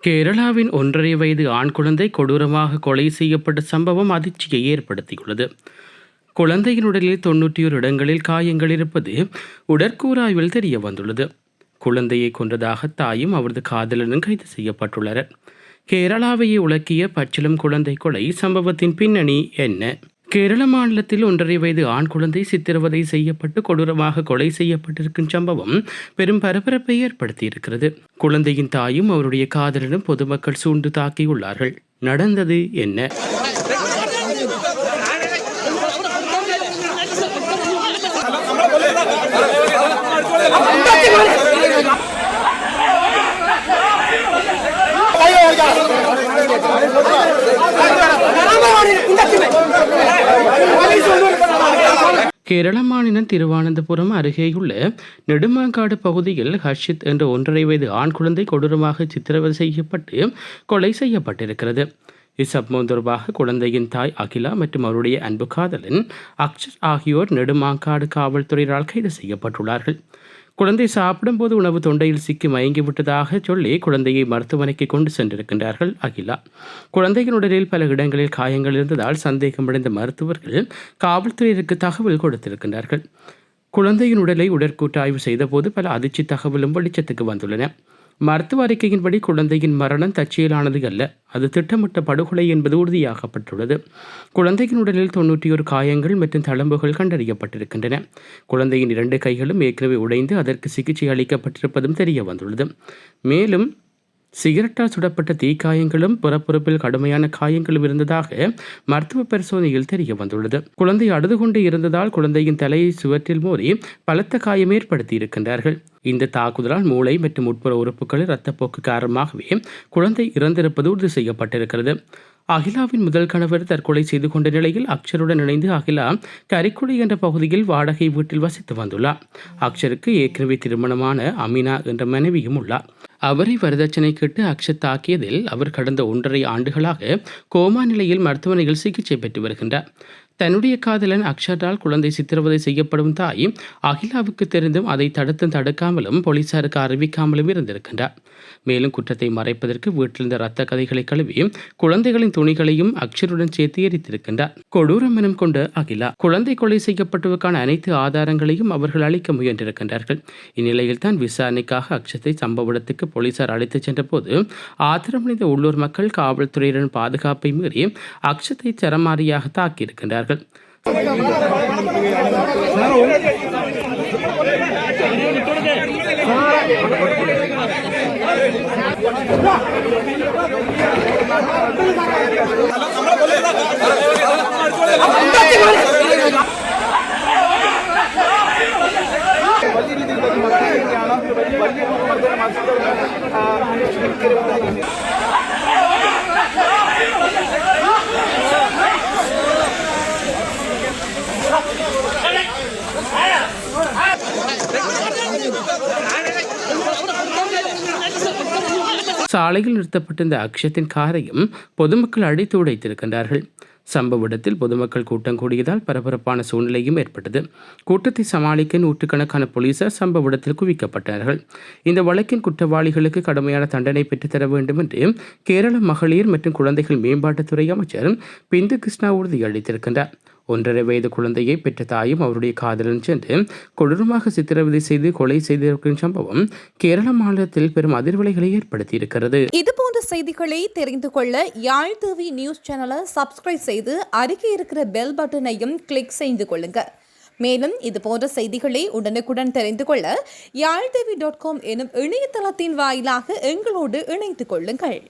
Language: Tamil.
கேரளாவின் 1.5 வயது ஆண் குழந்தை கொடூரமாக கொலை செய்யப்பட்ட சம்பவம் அதிர்ச்சியை ஏற்படுத்தியுள்ளது. குழந்தையின் உடலில் 91 இடங்களில் காயங்கள் இருப்பது உடற்கூறாய்வில் தெரிய வந்துள்ளது. குழந்தையை கொன்றதாக தாயும் அவரது காதலனும் கைது செய்யப்பட்டுள்ளனர். கேரளாவையே உலக்கிய பச்சிளம் குழந்தை கொலை சம்பவத்தின் பின்னணி என்ன? கேரள மாநிலத்தில் 1.5 வயது ஆண் குழந்தை சித்திரவதை செய்யப்பட்டு கொடூரமாக கொலை செய்யப்பட்டிருக்கும் சம்பவம் பெரும் பரபரப்பை ஏற்படுத்தியிருக்கிறது. குழந்தையின் தாயும் அவருடைய காதலனும் பொதுமக்கள் சூழ்ந்து தாக்கியுள்ளார்கள். நடந்தது என்ன? கேரள மாநிலம் திருவானந்தபுரம் அருகேயுள்ள நெடுமாங்காடு பகுதியில் ஹர்ஷித் என்ற 1.5 வயது ஆண் குழந்தை கொடூரமாக சித்திரவதை செய்யப்பட்டு கொலை செய்யப்பட்டிருக்கிறது. இச்சம்பவம் தொடர்பாக குழந்தையின் தாய் அகிலா மற்றும் அவருடைய அன்பு காதலன் அக்ஷத் ஆகியோர் நெடுமாங்காடு காவல்துறையினரால் கைது செய்யப்பட்டுள்ளார்கள். குழந்தை சாப்பிடும் போது உணவு தொண்டையில் சிக்கி மயங்கிவிட்டதாக சொல்லி குழந்தையை மருத்துவமனைக்கு கொண்டு சென்றிருக்கின்றார்கள் அகிலா. குழந்தையின் உடலில் பல இடங்களில் காயங்கள் இருந்ததால் சந்தேகமடைந்த மருத்துவர்கள் காவல்துறையினருக்கு தகவல் கொடுத்திருக்கின்றார்கள். குழந்தையின் உடலை உடற்கூட்டாய்வு செய்தபோது பல அதிர்ச்சி தகவலும் வெளிச்சத்துக்கு வந்துள்ளன. மருத்துவ அறிக்கையின்படி குழந்தையின் மரணம் தற்செயலானது அல்ல, அது திட்டமிட்ட படுகொலை என்பது உறுதியாகப்பட்டுள்ளது. குழந்தையின் உடலில் 91 காயங்கள் மற்றும் தழும்புகள் கண்டறியப்பட்டிருக்கின்றன. குழந்தையின் 2 கைகளும் ஏற்கனவே உடைந்து அதற்கு சிகிச்சை அளிக்கப்பட்டிருப்பதும் தெரிய வந்துள்ளது. மேலும் சிகரெட்டால் சுடப்பட்ட தீக்காயங்களும் புறப்புறுப்பில் கடுமையான காயங்களும் இருந்ததாக மருத்துவ பரிசோதனையில் தெரிய வந்துள்ளது. குழந்தை அழுது கொண்டு இருந்ததால் குழந்தையின் தலையை சுவற்றில் மோதி பலத்த காயம் ஏற்படுத்தி இருக்கின்றார்கள். இந்த தாக்குதலால் மூளை மற்றும் உட்புற உறுப்புகளில் இரத்தப்போக்கு காரணமாகவே குழந்தை இறந்திருப்பது உறுதி செய்யப்பட்டிருக்கிறது. அகிலாவின் முதல் கணவர் தற்கொலை செய்து கொண்ட நிலையில் அக்ஷருடன் இணைந்து அகிலா கரிக்குடி என்ற பகுதியில் வாடகை வீட்டில் வசித்து வந்துள்ளார். அக்ஷருக்கு ஏற்கனவே திருமணமான அமினா என்ற மனைவியும் உள்ளார். அவரை வரதட்சணை கேட்டு அக்ஷத் தாக்கியதில் அவர் கடந்த 1.5 ஆண்டுகளாக கோமா நிலையில் மருத்துவமனையில் சிகிச்சை பெற்று வருகின்றார். தன்னுடைய காதலன் அக்ஷரால் குழந்தை சித்திரவதை செய்யப்படும் தாய் அகிலாவுக்கு தெரிந்தும் அதை தடுக்காமலும் போலீசாருக்கு அறிவிக்காமலும் இருந்திருக்கின்றார். மேலும் குற்றத்தை மறைப்பதற்கு வீட்டிலிருந்த இரத்த கதைகளை கழுவி குழந்தைகளின் துணிகளையும் அக்ஷருடன் சேர்த்து எரித்திருக்கின்றார். கொடூரம் எனும் கொண்ட அகிலா குழந்தை கொலை செய்யப்பட்டதற்கான அனைத்து ஆதாரங்களையும் அவர்கள் அளிக்க முயன்றிருக்கின்றார்கள். இந்நிலையில் தான் விசாரணைக்காக அக்ஷத்தை சம்பவ இடத்துக்கு போலீசார் அழைத்துச் சென்ற போது ஆத்திரமடைந்த உள்ளூர் மக்கள் காவல்துறையினரின் பாதுகாப்பை மீறி அக்ஷத்தை சரமாரியாக தாக்கியிருக்கின்றார்கள். சாலையில் நிறுத்தப்பட்டிருந்த அக்ஷத்தின் காரையும் பொதுமக்கள் அடித்து உடைத்திருக்கின்றார்கள். சம்பவ இடத்தில் பொதுமக்கள் கூட்டம் கூடியதால் பரபரப்பான சூழ்நிலையும் ஏற்பட்டது. கூட்டத்தை சமாளிக்க நூற்றுக்கணக்கான போலீசார் சம்பவ இடத்தில் குவிக்கப்பட்டார்கள். இந்த வழக்கின் குற்றவாளிகளுக்கு கடுமையான தண்டனை பெற்றுத்தர வேண்டும் என்று கேரள மகளிர் மற்றும் குழந்தைகள் மேம்பாட்டுத்துறை அமைச்சர் பிந்து கிருஷ்ணா உறுதியளித்திருக்கின்றார். 1.5 வயது குழந்தையை பெற்ற தாயும் அவருடைய காதலன் சென்று கொடூரமாக சித்திரவதை செய்து கொலை செய்திருக்கும் சம்பவம் கேரள மாநிலத்தில் பெரும் அதிர்வலைகளை ஏற்படுத்தி இருக்கிறது. இதுபோன்ற செய்திகளை தெரிந்து கொள்ள யாழ் டிவி நியூஸ் சேனலை சப்ஸ்கிரைப் செய்து அருகே இருக்கிற பெல் பட்டனையும் கிளிக் செய்து கொள்ளுங்க. மேலும் இதுபோன்ற செய்திகளை உடனுக்குடன் தெரிந்து கொள்ள யாழ்டிவி.com எனும் இணையதளத்தின் வாயிலாக எங்களோடு இணைந்து கொள்ளுங்கள்.